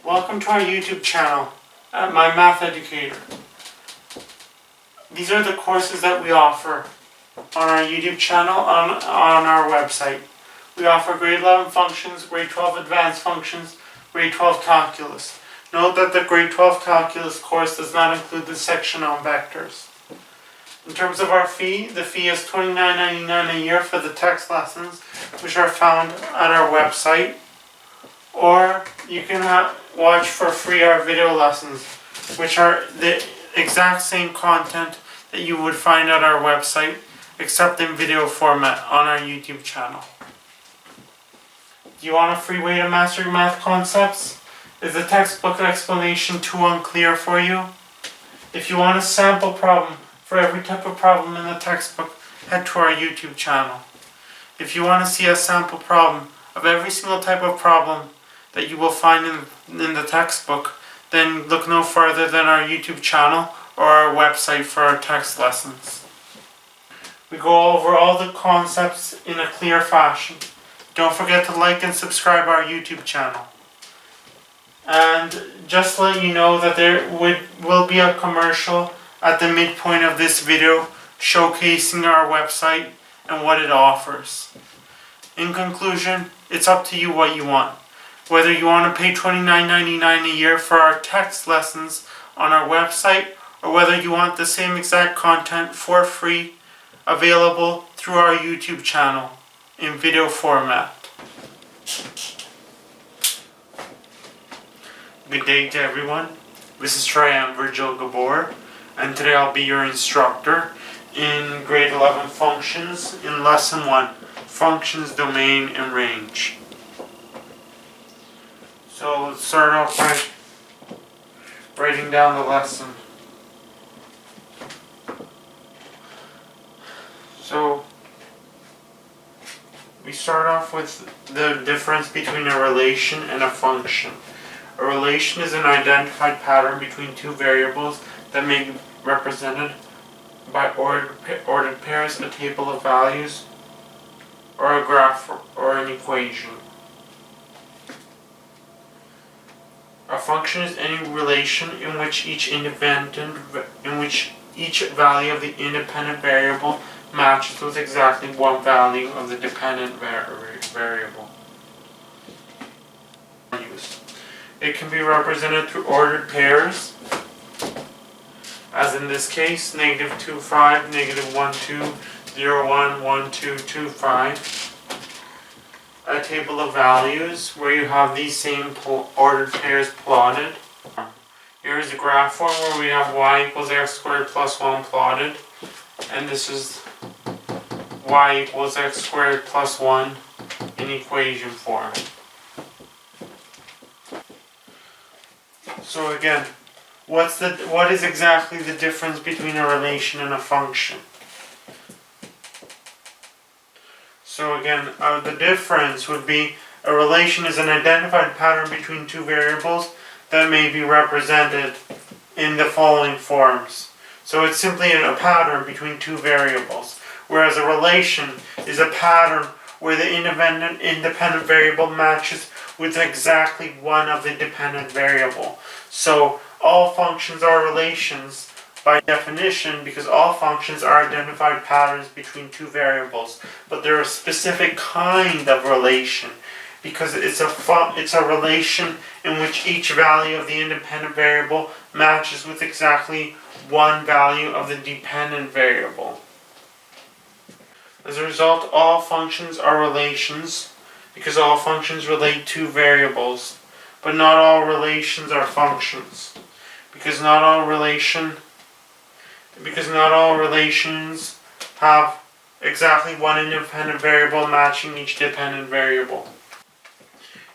Welcome to our YouTube channel at MyMathEducator. These are the courses that we offer on our YouTube channel, on our website. We offer grade 11 functions, grade 12 advanced functions, grade 12 calculus. Note that the grade 12 calculus course does not include the section on vectors. In terms of our fee, the fee is $29.99 a year for the text lessons, which are found at our website. Or you can watch for free our video lessons, which are the exact same content that you would find at our website, except in video format on our YouTube channel. Do you want a free way to master your math concepts? Is the textbook explanation too unclear for you? If you want a sample problem for every type of problem in the textbook, head to our YouTube channel. If you want to see a sample problem of every single type of problem that you will find in the textbook, then look no further than our YouTube channel or our website for our text lessons. We go over all the concepts in a clear fashion. Don't forget to like and subscribe our YouTube channel. And just to let you know that there will be a commercial at the midpoint of this video showcasing our website and what it offers. In conclusion, it's up to you what you want. Whether you want to pay $29.99 a year for our text lessons on our website, or whether you want the same exact content for free available through our YouTube channel in video format. Good day to everyone. This is Trian Virgil Gabor, and today I'll be your instructor in grade 11 functions in lesson 1, functions, domain, and range. So let's start off by writing down the lesson. So we start off with the difference between a relation and a function. A relation is an identified pattern between two variables that may be represented by ordered pairs, a table of values, or a graph or an equation. A function is any relation in which each value of the independent variable matches with exactly one value of the dependent variable. It can be represented through ordered pairs, as in this case, -2, 5, -1, 2, 0, 1, 1, 2, 2, 5. A table of values where you have these same ordered pairs plotted. Here is a graph form where we have y equals x squared plus 1 plotted, and this is y equals x squared plus 1 in equation form. So again, what is exactly the difference between a relation and a function? So again, the difference would be a relation is an identified pattern between two variables that may be represented in the following forms. So it's simply a pattern between two variables, whereas a relation is a pattern where the independent variable matches with exactly one of the dependent variable. So all functions are relations by definition, because all functions are identified patterns between two variables, but they're a specific kind of relation because it's a relation in which each value of the independent variable matches with exactly one value of the dependent variable. As a result, all functions are relations because all functions relate to variables, but not all relations are functions because not all relations have exactly one independent variable matching each dependent variable.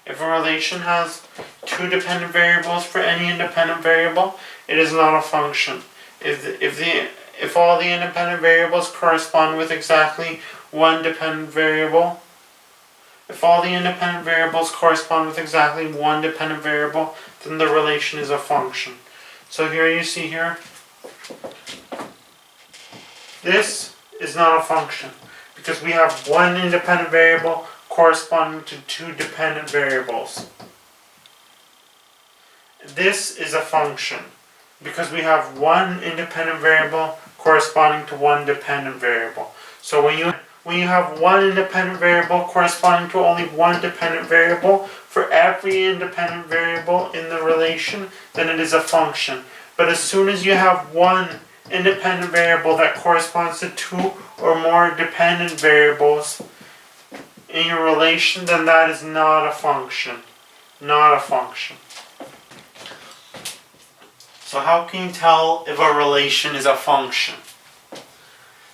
If a relation has two dependent variables for any independent variable, it is not a function. If all the independent variables correspond with exactly one dependent variable, then the relation is a function. So here you see here, this is not a function because we have one independent variable corresponding to two dependent variables. this is a function because we have one independent variable corresponding to one dependent variable. So when you have one independent variable corresponding to only one dependent variable for every independent variable in the relation, then it is a function. But as soon as you have one independent variable that corresponds to two or more dependent variables in your relation, then that is not a function. Not a function. So how can you tell if a relation is a function?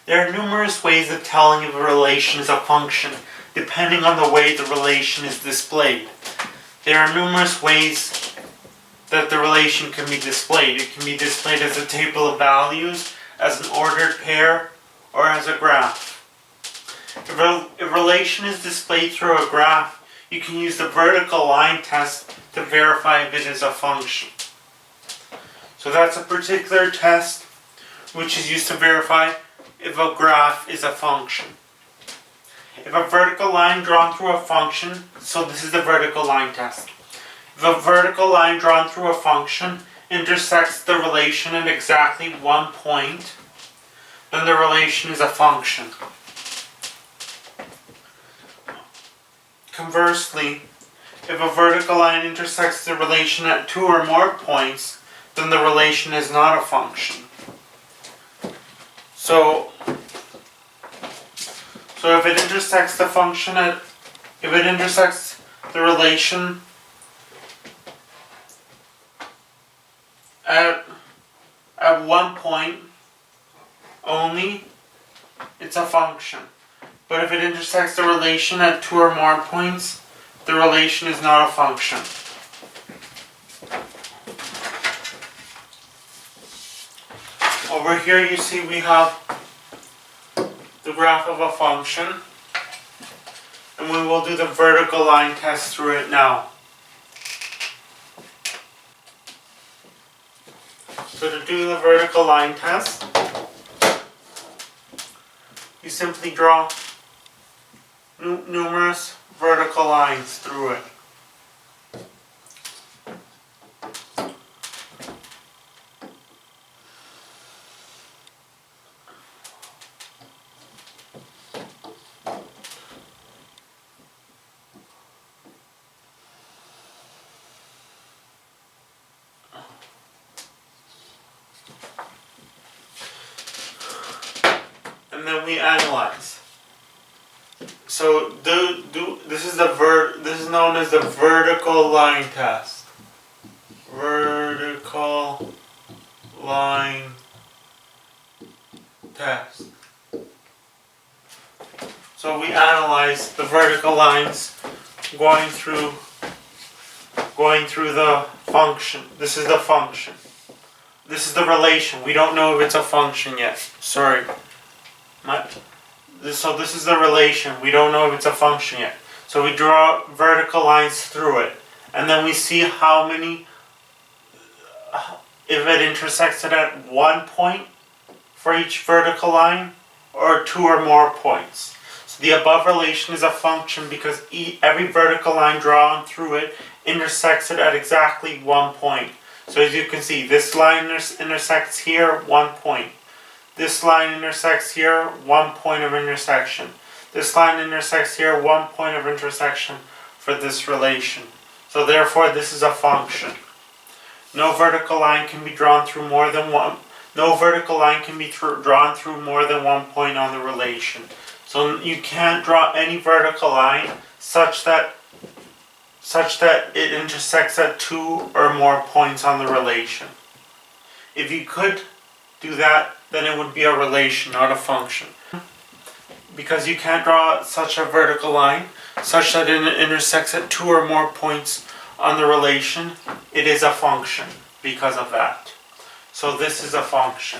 There are numerous ways of telling if a relation is a function, depending on the way the relation is displayed. There are numerous ways that the relation can be displayed. It can be displayed as a table of values, as an ordered pair, or as a graph. If a relation is displayed through a graph, you can use the vertical line test to verify if it is a function. So that's a particular test which is used to verify if a graph is a function. If a vertical line drawn through a function, so this is the vertical line test. If a vertical line drawn through a function intersects the relation at exactly one point, then the relation is a function. Conversely, if a vertical line intersects the relation at two or more points, then the relation is not a function. So if it intersects the function if it intersects the relation at one point only, it's a function. But if it intersects the relation at two or more points, the relation is not a function. Over here you see we have the graph of a function, and we will do the vertical line test through it now. So to do the vertical line test, you simply draw numerous vertical lines through it. And then we analyze. So this is known as the vertical line test. Vertical line test. So we analyze the vertical lines going through the function. This is the function. This is the relation. We don't know if it's a function yet. Sorry. So this is the relation. We don't know if it's a function yet. So we draw vertical lines through it. And then we see how many, if it intersects it at one point for each vertical line, or two or more points. So the above relation is a function because every vertical line drawn through it intersects it at exactly one point. So as you can see, this line intersects here, 1 point. This line intersects here, 1 point of intersection. This line intersects here, 1 point of intersection for this relation. So therefore this is a function. No vertical line can be drawn through more than one. No vertical line can be drawn through more than 1 point on the relation. So you can't draw any vertical line such that it intersects at two or more points on the relation. If you could do that, then it would be a relation, not a function. Because you can't draw such a vertical line such that it intersects at two or more points on the relation, it is a function because of that. So this is a function.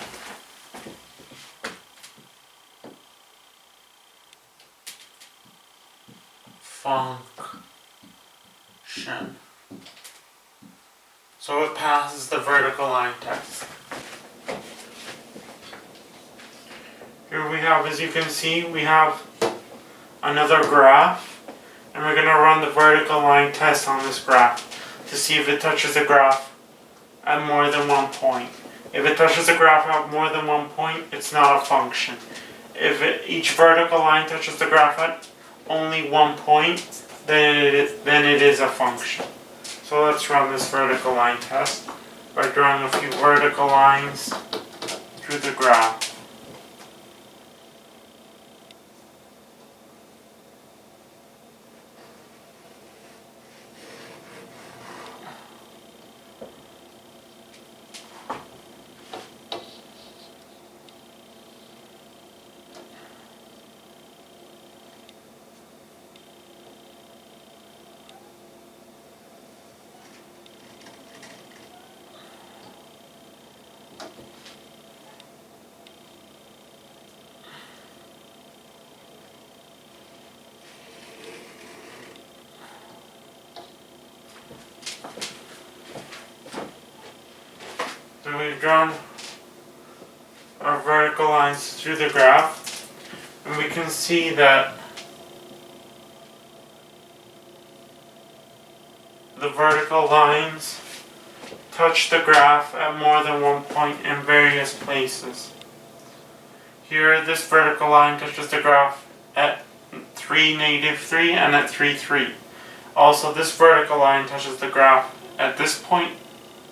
Function. So it passes the vertical line test. Here we have, as you can see, we have another graph, and we're going to run the vertical line test on this graph to see if it touches the graph at more than one point. If it touches the graph at more than one point, it's not a function. If each vertical line touches the graph at only one point, then it is a function. So let's run this vertical line test by drawing a few vertical lines through the graph. So we've drawn our vertical lines through the graph, and we can see that the vertical lines touch the graph at more than one point in various places. Here, this vertical line touches the graph at 3, -3 and at 3, 3. Also, this vertical line touches the graph at this point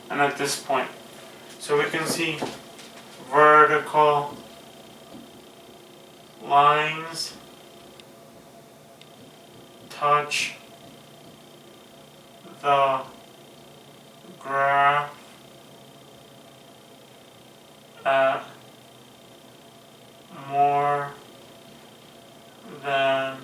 and at this point. So we can see vertical lines touch the graph at more than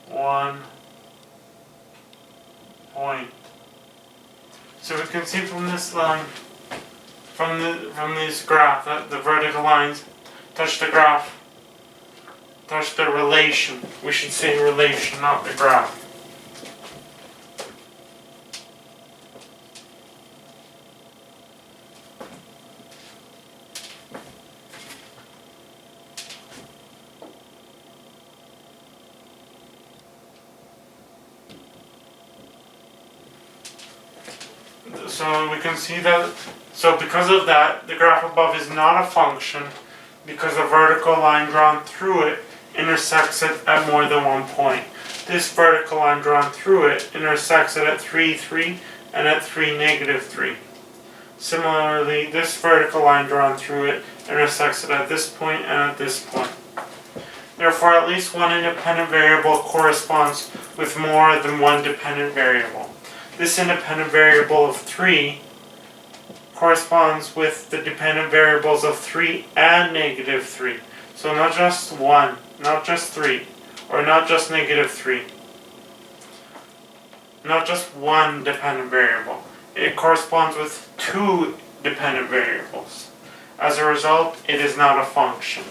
one point. So we can see from this line, from this graph, that the vertical lines touch the graph, touch the relation. We should say relation, not the graph. So we can see that, so because of that, the graph above is not a function because the vertical line drawn through it intersects it at more than one point. This vertical line drawn through it intersects it at 3, 3 and at 3, -3. Similarly, this vertical line drawn through it intersects it at this point and at this point. Therefore, at least one independent variable corresponds with more than one dependent variable. This independent variable of 3 corresponds with the dependent variables of 3 and -3. So not just 1, not just 3, or not just -3. Not just one dependent variable. It corresponds with 2 dependent variables. As a result, it is not a function.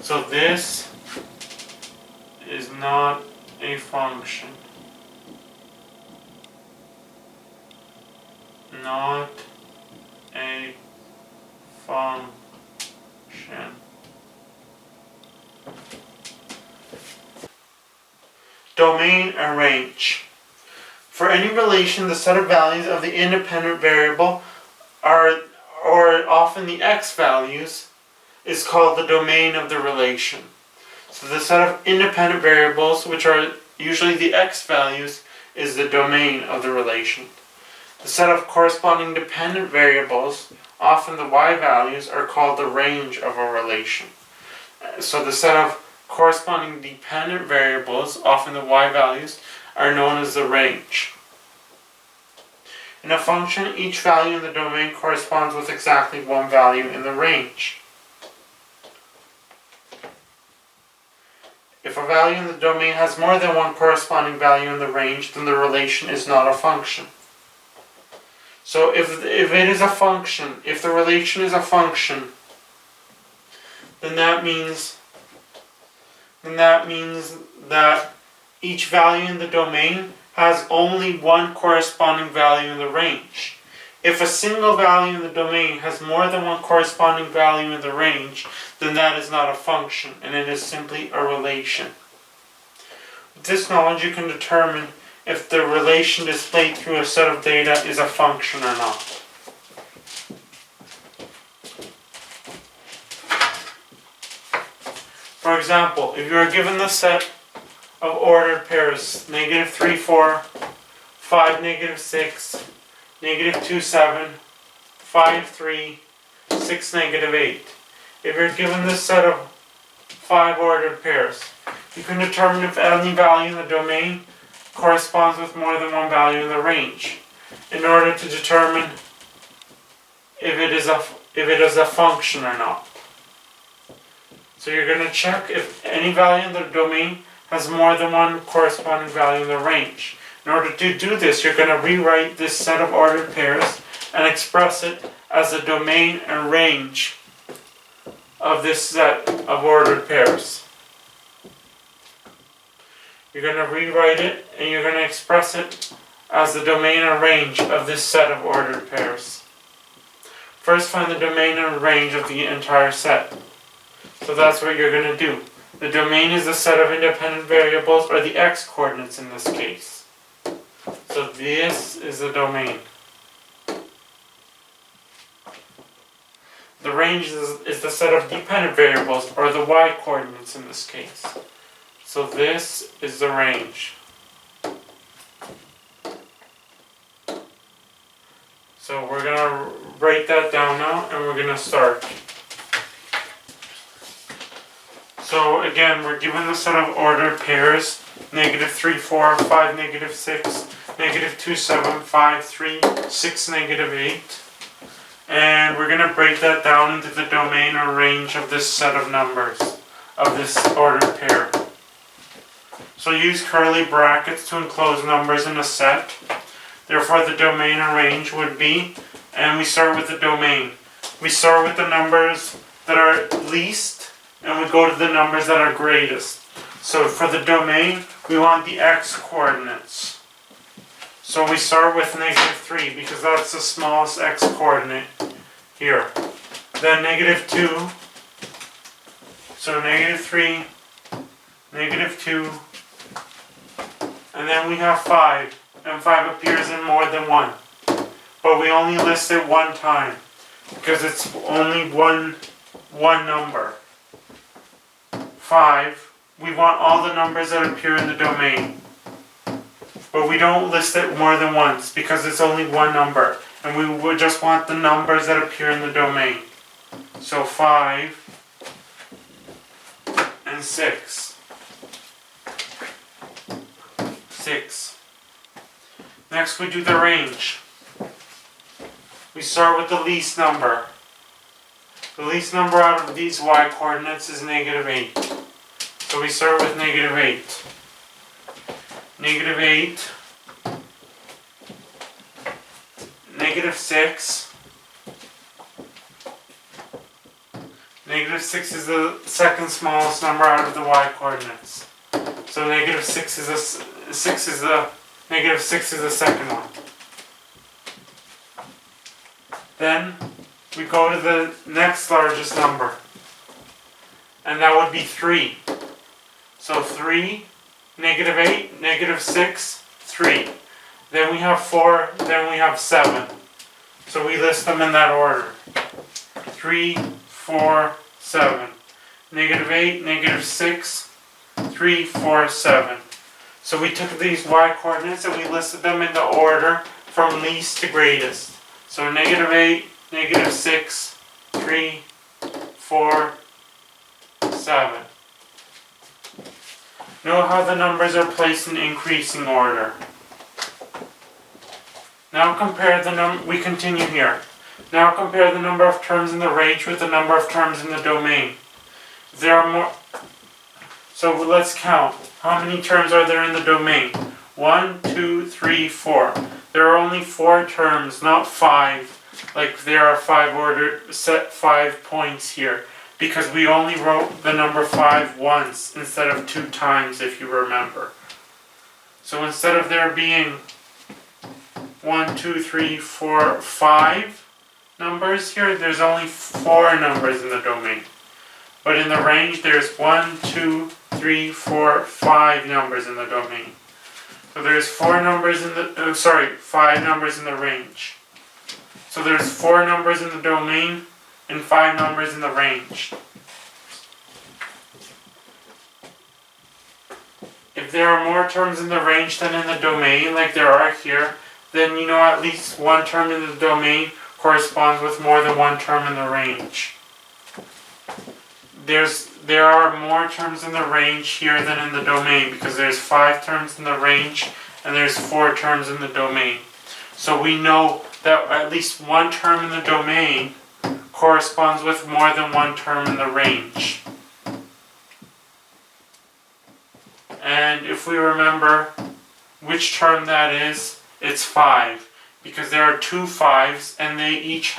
So this is not a function. Not a function. Domain and range. For any relation, the set of values of the independent variable or often the x values, is called the domain of the relation. So the set of independent variables, which are usually the x values, is the domain of the relation. The set of corresponding dependent variables, often the y values, are called the range of a relation. So the set of corresponding dependent variables, often the y values, are known as the range. In a function, each value in the domain corresponds with exactly one value in the range. If a value in the domain has more than one corresponding value in the range, then the relation is not a function. So if it is a function, if the relation is a function, then that means that each value in the domain has only one corresponding value in the range. If a single value in the domain has more than one corresponding value in the range, then that is not a function, and it is simply a relation. With this knowledge, you can determine if the relation displayed through a set of data is a function or not. For example, if you are given the set of ordered pairs -3, 4, 5, -6, -2, 7, 5, 3, 6, -8. If you're given this set of 5 ordered pairs, you can determine if any value in the domain corresponds with more than one value in the range, in order to determine if it is a function or not. So you're going to check if any value in the domain has more than one corresponding value in the range. In order to do this, you're going to rewrite this set of ordered pairs and express it as the domain and range of this set of ordered pairs. You're going to rewrite it and you're going to express it as the domain and range of this set of ordered pairs. First, find the domain and range of the entire set. So that's what you're going to do. The domain is the set of independent variables, or the x-coordinates in this case. So this is the domain. The range is the set of dependent variables, or the y-coordinates in this case. So this is the range. So we're going to write that down now, and we're going to start. So again, we're given the set of ordered pairs, -3, 4, 5, -6, -2, 7, 5, 3, 6, -8. And we're going to break that down into the domain or range of this set of numbers, of this ordered pair. So use curly brackets to enclose numbers in a set. Therefore the domain and range would be, and we start with the domain. We start with the numbers that are least, and we go to the numbers that are greatest. So for the domain, we want the x-coordinates. So we start with -3 because that's the smallest x-coordinate here. Then -2, so -3, -2, and then we have 5, and 5 appears in more than one. But we only list it one time because it's only one number. 5, we want all the numbers that appear in the domain. But we don't list it more than once because it's only one number. And we would just want the numbers that appear in the domain. So 5 and 6. 6. Next we do the range. We start with the least number. The least number out of these y-coordinates is -8. So we start with -8. -8, -6. -6 is the second smallest number out of the y-coordinates. So -6 is the second one. Then we go to the next largest number, and that would be 3. So 3, -8, -6, 3. Then we have 4, then we have 7. So we list them in that order. 3, 4, 7. -8, -6, 3, 4, 7. So we took these y-coordinates and we listed them in the order from least to greatest. So -8, -6, 3, 4, 7. Note how the numbers are placed in increasing order. Now compare we continue here. Now compare the number of terms in the range with the number of terms in the domain. There are more. So let's count. How many terms are there in the domain? 1, 2, 3, 4. There are only 4 terms, not 5. Like there are 5 points here. Because we only wrote the number 5 once instead of 2 times, if you remember. So instead of there being 1, 2, 3, 4, 5 numbers here, there's only 4 numbers in the domain. But in the range, there's 1, 2, 3, 4, 5 numbers in the domain. So there's 5 numbers in the range. So there's 4 numbers in the domain and 5 numbers in the range. If there are more terms in the range than in the domain, like there are here, then you know at least one term in the domain corresponds with more than one term in the range. There are more terms in the range here than in the domain because there's 5 terms in the range and there's 4 terms in the domain. So we know that at least one term in the domain corresponds with more than one term in the range. And if we remember which term that is, it's 5. Because there are 2 5s and they each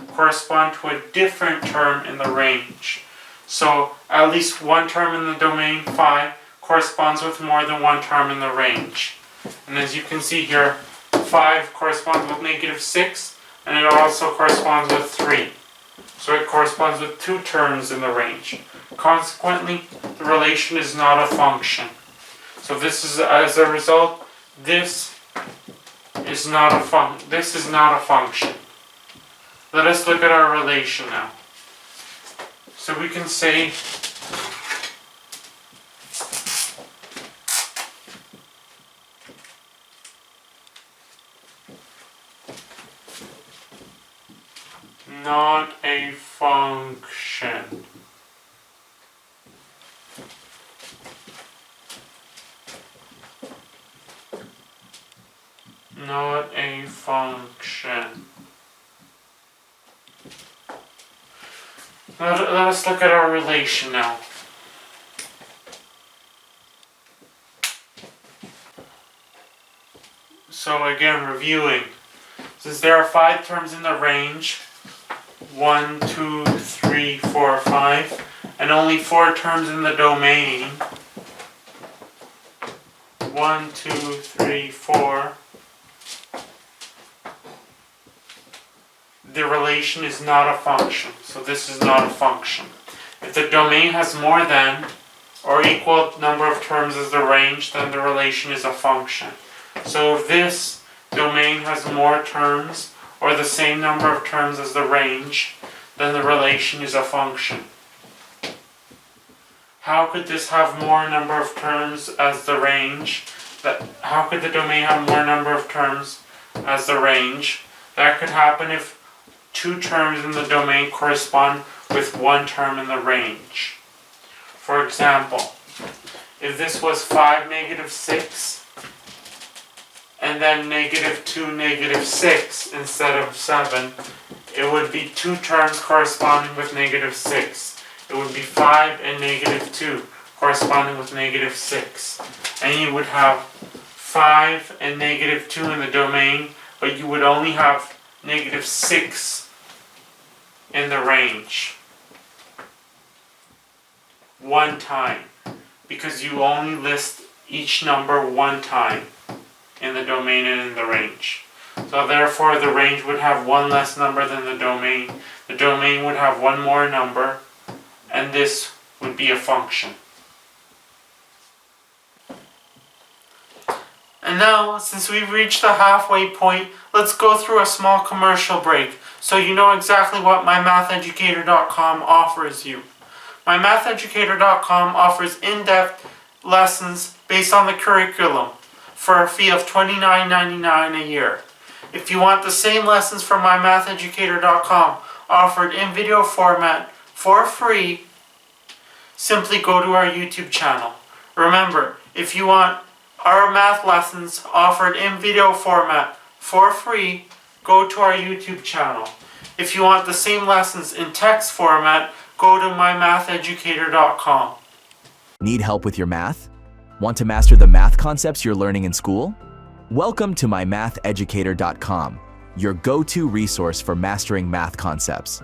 correspond to a different term in the range. So at least one term in the domain, 5, corresponds with more than one term in the range. And as you can see here, 5 corresponds with -6 and it also corresponds with 3. So it corresponds with 2 terms in the range. Consequently, the relation is not a function. So this is, as a result, this is not a function. Let us look at our relation now. So we can say not a function. Not a function. Let us look at our relation now. So again, reviewing. Since there are 5 terms in the range, 1, 2, 3, 4, 5, and only 4 terms in the domain, 1, 2, 3, 4, the relation is not a function. So this is not a function. If the domain has more than or equal number of terms as the range, then the relation is a function. So if this domain has more terms or the same number of terms as the range, then the relation is a function. How could this have more number of terms as the range? How could the domain have more number of terms as the range? That could happen if 2 terms in the domain correspond with 1 term in the range. For example, if this was 5, -6, and then -2, -6 instead of 7, it would be 2 terms corresponding with -6. It would be 5 and -2 corresponding with -6. And you would have 5 and -2 in the domain, but you would only have -6 in the range. One time. Because you only list each number one time in the domain and in the range. So therefore the range would have 1 less number than the domain. The domain would have 1 more number, and this would be a function. And now, since we've reached the halfway point, let's go through a small commercial break so you know exactly what MyMathEducator.com offers you. MyMathEducator.com offers in-depth lessons based on the curriculum for a fee of $29.99 a year. If you want the same lessons from MyMathEducator.com offered in video format for free, simply go to our YouTube channel. Remember, if you want our math lessons offered in video format for free, go to our YouTube channel. If you want the same lessons in text format, go to MyMathEducator.com. Need help with your math? Want to master the math concepts you're learning in school? Welcome to MyMathEducator.com, your go-to resource for mastering math concepts.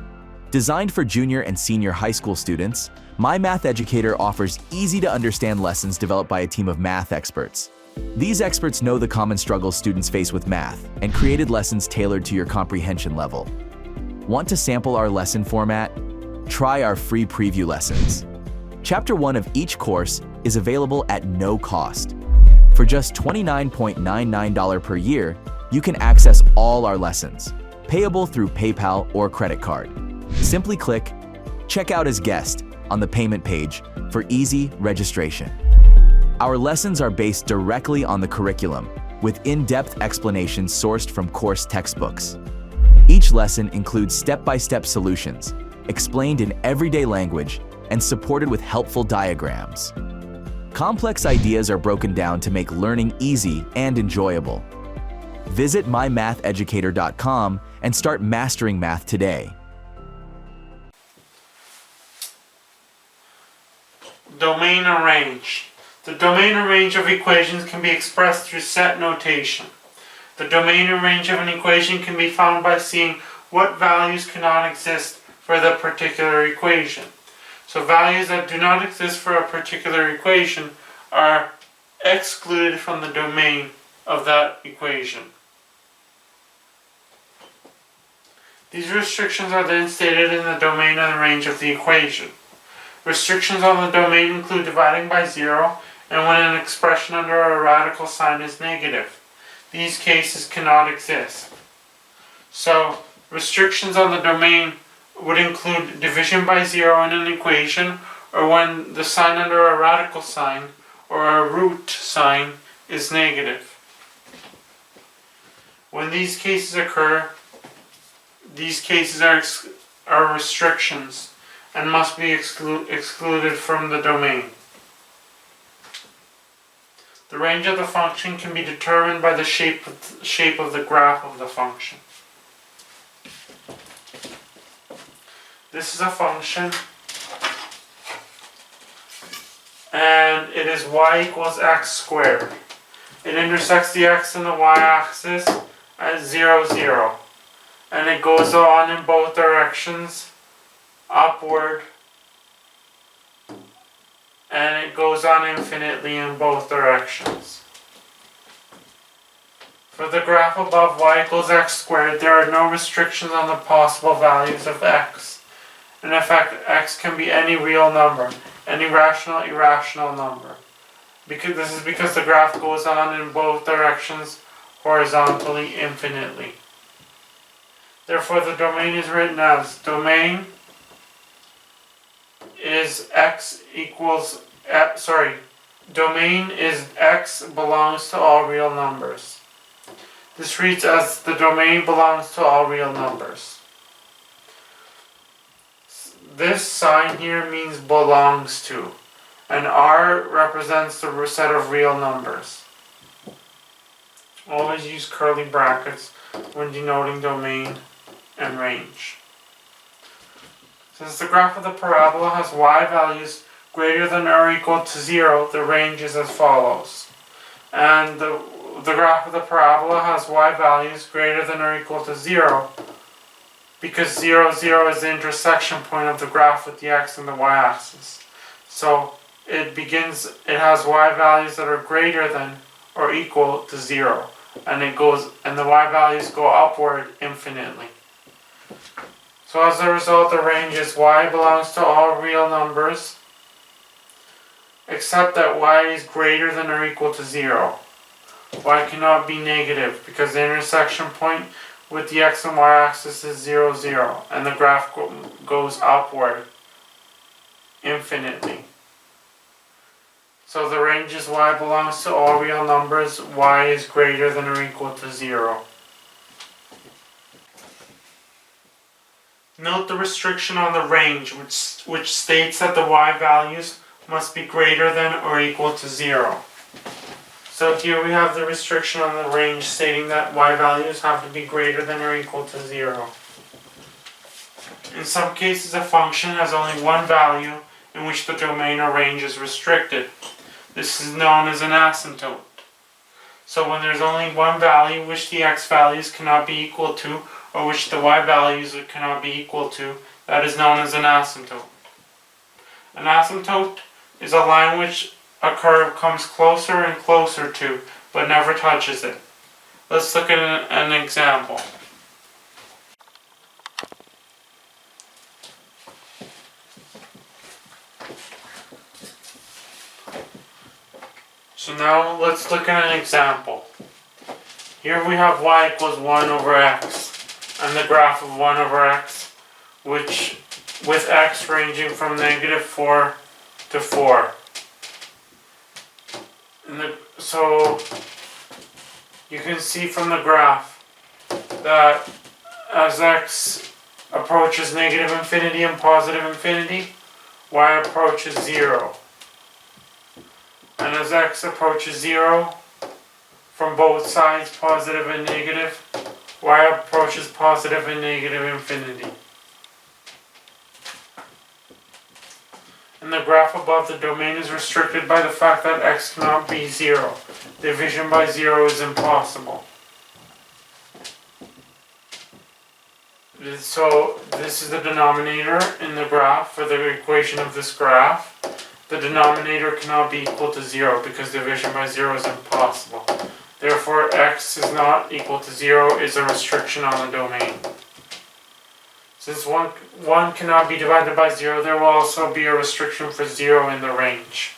Designed for junior and senior high school students, MyMathEducator offers easy-to-understand lessons developed by a team of math experts. These experts know the common struggles students face with math and created lessons tailored to your comprehension level. Want to sample our lesson format? Try our free preview lessons. Chapter 1 of each course is available at no cost. For just $29.99 per year, you can access all our lessons, payable through PayPal or credit card. Simply click Check Out as Guest on the payment page for easy registration. Our lessons are based directly on the curriculum, with in-depth explanations sourced from course textbooks. Each lesson includes step-by-step solutions, explained in everyday language and supported with helpful diagrams. Complex ideas are broken down to make learning easy and enjoyable. Visit MyMathEducator.com and start mastering math today. Domain and range. The domain and range of equations can be expressed through set notation. The domain and range of an equation can be found by seeing what values cannot exist for the particular equation. So values that do not exist for a particular equation are excluded from the domain of that equation. These restrictions are then stated in the domain and the range of the equation. Restrictions on the domain include dividing by 0 and when an expression under a radical sign is negative. These cases cannot exist. So, restrictions on the domain would include division by 0 in an equation, or when the sign under a radical sign or a root sign is negative. When these cases occur, these cases are restrictions and must be excluded from the domain. The range of the function can be determined by the shape of the graph of the function. This is a function, and it is y equals x squared. It intersects the x and the y-axis at 0, 0. And it goes on in both directions, upward, and it goes on infinitely in both directions. For the graph above y equals x squared, there are no restrictions on the possible values of x. In effect, x can be any real number, any rational, irrational number. This is because the graph goes on in both directions, horizontally, infinitely. Therefore, the domain is written as domain is domain is x belongs to all real numbers. This reads as the domain belongs to all real numbers. This sign here means belongs to, and R represents the set of real numbers. Always use curly brackets when denoting domain and range. Since the graph of the parabola has y values greater than or equal to 0, the range is as follows. And the graph of the parabola has y values greater than or equal to 0 because 0, 0 is the intersection point of the graph with the x and the y-axis. So it has y values that are greater than or equal to 0, and the y values go upward infinitely. So as a result, the range is y belongs to all real numbers, except that y is greater than or equal to 0. Y cannot be negative because the intersection point with the x and y-axis is 0, 0, and the graph goes upward infinitely. So the range is y belongs to all real numbers, y is greater than or equal to 0. Note the restriction on the range, which states that the y values must be greater than or equal to 0. So here we have the restriction on the range stating that y values have to be greater than or equal to 0. In some cases, a function has only one value in which the domain or range is restricted. This is known as an asymptote. So when there's only one value which the x values cannot be equal to, or which the y values cannot be equal to, that is known as an asymptote. An asymptote is a line which a curve comes closer and closer to, but never touches it. Let's look at an example. So now let's look at an example. Here we have y equals 1 over x, and the graph of 1 over x, which with x ranging from -4 to 4. So you can see from the graph that as x approaches negative infinity and positive infinity, y approaches 0. And as x approaches 0, from both sides, positive and negative, y approaches positive and negative infinity. In the graph above, the domain is restricted by the fact that x cannot be 0. Division by 0 is impossible. So this is the denominator in the graph for the equation of this graph. The denominator cannot be equal to 0 because division by 0 is impossible. Therefore, x is not equal to 0 is a restriction on the domain. Since 1 cannot be divided by 0, there will also be a restriction for 0 in the range.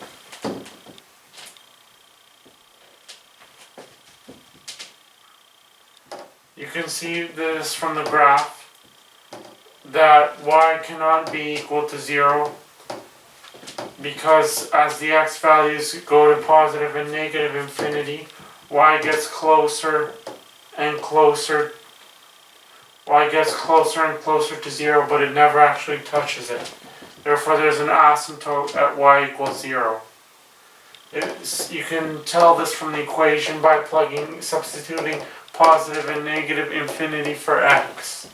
You can see this from the graph that y cannot be equal to 0 because as the x values go to positive and negative infinity, y gets closer and closer. Y gets closer and closer to 0, but it never actually touches it. Therefore, there's an asymptote at y equals 0. You can tell this from the equation by substituting positive and negative infinity for x.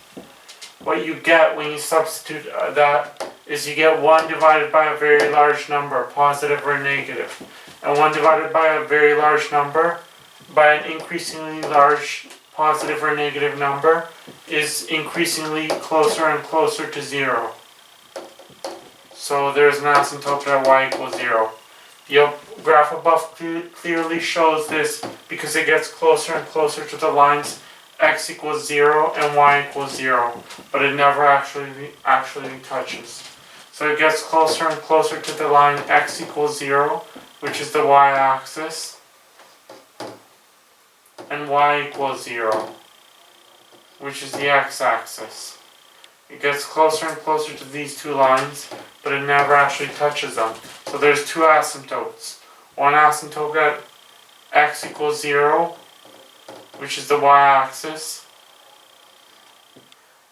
What you get when you substitute that is you get 1 divided by a very large number, positive or negative. And 1 divided by a very large number, by an increasingly large positive or negative number, is increasingly closer and closer to 0. So there's an asymptote at y equals 0. The graph above clearly shows this because it gets closer and closer to the lines x equals 0 and y equals 0, but it never actually touches. So it gets closer and closer to the line x equals 0, which is the y-axis, and y equals 0, which is the x-axis. It gets closer and closer to these two lines, but it never actually touches them. So there's two asymptotes. One asymptote at x equals 0, which is the y-axis,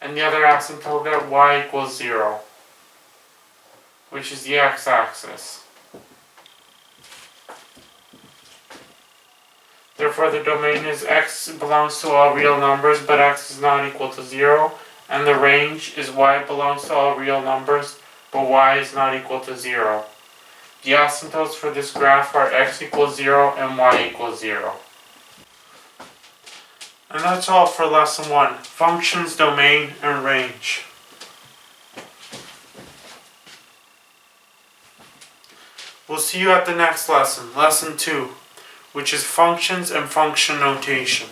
and the other asymptote at y equals 0, which is the x-axis. Therefore, the domain is x belongs to all real numbers, but x is not equal to 0, and the range is y belongs to all real numbers, but y is not equal to 0. The asymptotes for this graph are x equals 0 and y equals 0. And that's all for lesson 1, functions, domain, and range. We'll see you at the next lesson, lesson 2, which is functions and function notation.